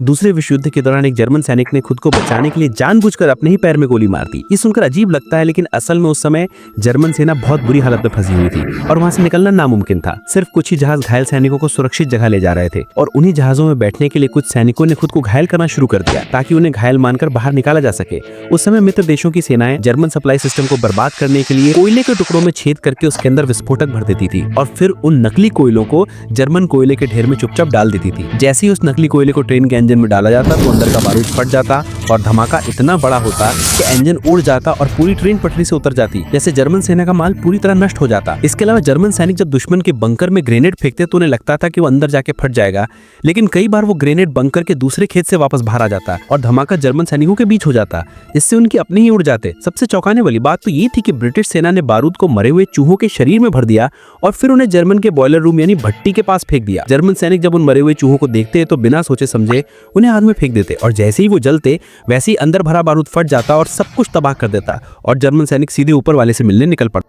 दूसरे विश्व युद्ध के दौरान एक जर्मन सैनिक ने खुद को बचाने के लिए जानबूझकर अपने ही पैर में गोली मार दी। ये सुनकर अजीब लगता है, लेकिन असल में उस समय जर्मन सेना बहुत बुरी हालत में फंसी हुई थी और वहां से निकलना नामुमकिन था। सिर्फ कुछ ही जहाज घायल सैनिकों को सुरक्षित जगह ले जा रहे थे और उन्हीं जहाजों में बैठने के लिए कुछ सैनिकों ने खुद को घायल करना शुरू कर दिया ताकि उन्हें घायल मानकर बाहर निकाला जा सके। उस समय मित्र देशों की सेनाएं जर्मन सप्लाई सिस्टम को बर्बाद करने के लिए कोयले के टुकड़ों में छेद करके उसके अंदर विस्फोटक भर देती थी और फिर उन नकली कोयलों को जर्मन कोयले के ढेर में चुपचाप डाल देती थी। जैसे ही उस नकली कोयले को ट्रेन के इंजन में डाला जाता तो अंदर का बारूद फट जाता और धमाका इतना बड़ा होता कि इंजन उड़ जाता और पूरी ट्रेन पटरी से उतर जाती, जैसे जर्मन सेना का माल पूरी तरह नष्ट हो जाता। इसके अलावा जर्मन सैनिक जब दुश्मन के बंकर में ग्रेनेड फेंकते तो उन्हें लगता था कि वो अंदर जाके फट जाएगा, लेकिन कई बार वो ग्रेनेड बंकर के दूसरे खेत से वापस बाहर आ जाता और धमाका जर्मन सैनिकों के बीच हो जाता, जिससे उनकी अपने ही उड़ जाते। सबसे चौंकाने वाली बात तो ये थी कि ब्रिटिश सेना ने बारूद को मरे हुए चूहों के शरीर में भर दिया और फिर उन्हें जर्मन के बॉयलर रूम यानी भट्टी के पास फेंक दिया। जर्मन सैनिक जब उन मरे हुए चूहों को देखते तो बिना सोचे समझे उन्हें आग में फेंक देते और जैसे ही वो जलते वैसे ही अंदर भरा बारूद फट जाता और सब कुछ तबाह कर देता और जर्मन सैनिक सीधे ऊपर वाले से मिलने निकल पड़ता।